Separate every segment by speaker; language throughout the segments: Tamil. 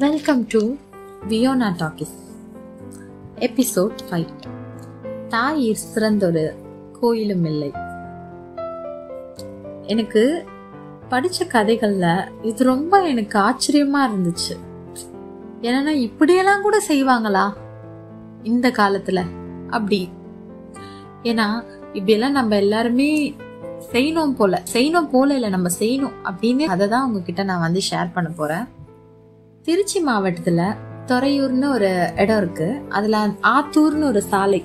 Speaker 1: வெல்கம் டு வியோனா டாக்கிஸ் எபிசோட் 5. தாயிற் சிறந்தொரு கோயிலும் இல்லை. எனக்கு படிச்ச கதைகள்ல இது ரொம்ப எனக்கு ஆச்சரியமா இருந்துச்சு. ஏன்னா இப்படியெல்லாம் கூட செய்வாங்களா இந்த காலத்துல அப்படி. ஏன்னா இப்படியெல்லாம் நம்ம எல்லாருமே செய்யணும் போல இல்ல, நம்ம செய்யணும் அப்படின்னு அதை தான் உங்ககிட்ட நான் வந்து ஷேர் பண்ண போறேன். திருச்சி மாவட்டத்துல துறையூர்னு ஒரு இடம் இருக்கு. அதுல ஆத்தூர்னு ஒரு சாலை,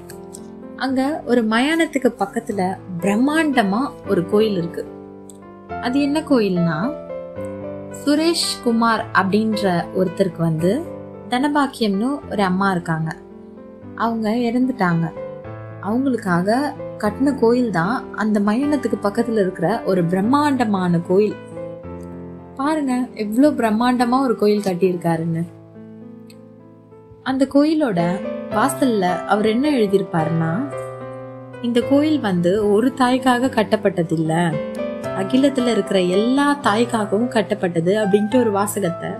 Speaker 1: அங்க ஒரு மயானத்துக்கு பக்கத்துல பிரம்மாண்டமா ஒரு கோயில் இருக்கு. அது என்ன கோயில்னா, சுரேஷ் குமார் அப்படின்ற ஒருத்தருக்கு வந்து தனபாக்கியம்னு ஒரு அம்மா இருக்காங்க. அவங்க இறந்துட்டாங்க. அவங்களுக்காக கட்டின கோயில் தான் அந்த மயானத்துக்கு பக்கத்துல இருக்கிற ஒரு பிரம்மாண்டமான கோயில். பாருங்க எவ்வளவு பிரம்மாண்டமா ஒரு கோயில் கட்டியிருக்காருன்னு. அந்த கோயிலோட வாசல்ல அவர் என்ன எழுதியிருப்பாருன்னா, இந்த கோயில் வந்து ஒரு தாய்க்காக கட்டப்பட்டது இல்ல, அகிலத்துல இருக்கிற எல்லா தாய்க்காகவும் கட்டப்பட்டது அப்படின்ட்டு ஒரு வாசகத்தை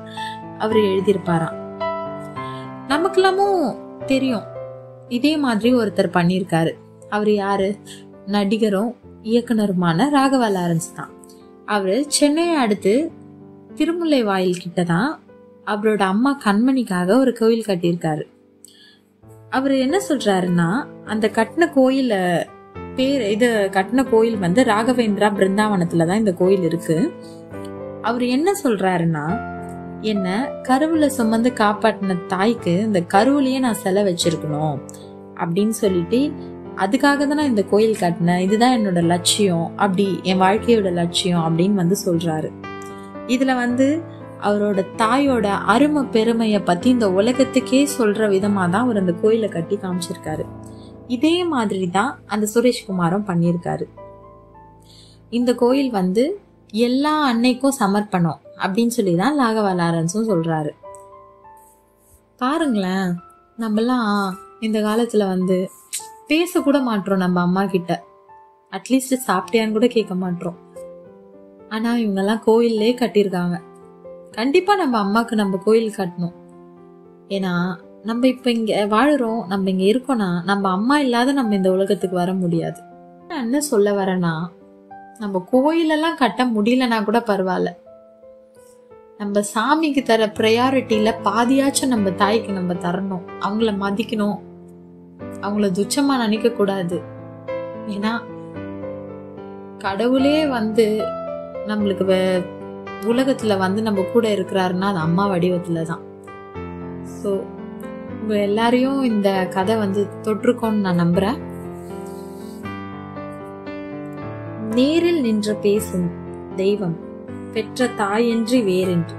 Speaker 1: அவர் எழுதியிருப்பாராம். நமக்கெல்லாமும் தெரியும் இதே மாதிரி ஒருத்தர் பண்ணியிருக்காரு. அவர் யாரு? நடிகரும் இயக்குனருமான ராகவா லாரன்ஸ் தான். அவரு சென்னையை அடுத்து திருமுல்லை வாயில் கிட்டதான் அவரோட அம்மா கண்மணிக்காக ஒரு கோயில் கட்டியிருக்காரு. அவரு என்ன சொல்றாருன்னா, அந்த கட்டின கோயில கட்டின கோயில் வந்து ராகவேந்திரா பிருந்தாவனத்துலதான் இந்த கோயில் இருக்கு. அவரு என்ன சொல்றாருன்னா, என்ன கருவுல சுமந்து காப்பாற்றின தாய்க்கு இந்த கருவுலயே நான் செலை வச்சிருக்கணும் அப்படின்னு சொல்லிட்டு, அதுக்காக தான் நான் இந்த கோயில் கட்டினேன், இதுதான் என்னோட லட்சியம், அப்படி என் வாழ்க்கையோட லட்சியம் அப்படின்னு வந்து சொல்றாரு. இதுல வந்து அவரோட தாயோட அருமை பெருமைய பத்தி இந்த உலகத்துக்கே சொல்ற விதமா தான் அவர் அந்த கோயிலை கட்டி காமிச்சிருக்காரு. இதே மாதிரி தான் அந்த சுரேஷ்குமாரும் பண்ணியிருக்காரு. இந்த கோயில் வந்து எல்லா அன்னைக்கும் சமர்ப்பணம் அப்படின்னு சொல்லிதான் ராகவா லாரன்ஸும் சொல்றாரு. பாருங்களேன், நம்மலாம் இந்த காலத்துல வந்து பேச கூட மாட்டோம் நம்ம அம்மா கிட்ட. அட்லீஸ்ட் சாப்பிட்டியான்னு கூட கேட்க மாட்டோம். ஆனா இவங்க எல்லாம் கோயிலே கட்டியிருக்காங்க. கண்டிப்பா நம்ம அம்மாக்கு நம்ம கோயில் கட்டணும். ஏன்னா நம்ம இப்ப இங்க வாழுறோம், நம்ம இங்க இருக்கோம்னா நம்ம அம்மா இல்லாத நம்ம இந்த உலகத்துக்கு வர முடியாது. நான் என்ன சொல்ல வரேன்னா, நம்ம கோயிலெல்லாம் கட்ட முடியலன்னா கூட பரவாயில்ல, நம்ம சாமிக்கு தர ப்ரையாரிட்டியில பாதியாச்சும் நம்ம தாய்க்கு நம்ம தரணும். அவங்கள மதிக்கணும், அவங்கள துச்சமா நினைக்க கூடாது. ஏன்னா கடவுளே வந்து நம்மளுக்கு உலகத்துல வந்து நம்ம கூட இருக்கிறாருன்னா அது அம்மா வடிவத்துலதான். சோ உங்க எல்லாரையும் இந்த கதை வந்து தொற்றுக்கோன்னு நான் நம்புறேன். நேரில் நின்று பேசும் தெய்வம் பெற்ற தாயன்றி வேறென்று.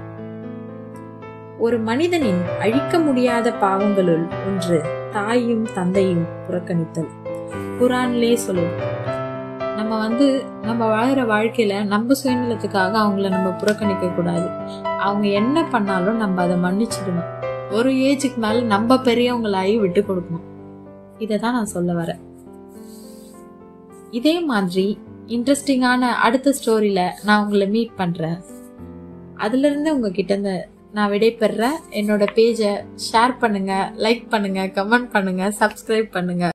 Speaker 1: ஒரு மனிதனின் அழிக்க முடியாத பாவங்களுள் ஒன்று தாயும் தந்தையும் புறக்கணித்தல். குரான்லே சொல்லுது. நம்ம வந்து நம்ம வாழுற வாழ்க்கையில நம்ம சுயநலத்துக்காக அவங்கள நம்ம புறக்கணிக்க கூடாது. அவங்க என்ன பண்ணாலும் நம்ம அதை மன்னிச்சிடணும். ஒரு ஏஜுக்கு மேல நம்ம பெரியவங்களாயி விட்டு கொடுக்கணும். இததான் நான் சொல்ல வரேன். இதே மாதிரி இன்ட்ரெஸ்டிங்கான அடுத்த ஸ்டோரியில நான் உங்களை மீட் பண்றேன். அதுல இருந்து உங்ககிட்ட நான் விடைபெறேன். என்னோட பேஜை ஷேர் பண்ணுங்க, லைக் பண்ணுங்க, கமெண்ட் பண்ணுங்க, சப்ஸ்கிரைப் பண்ணுங்க.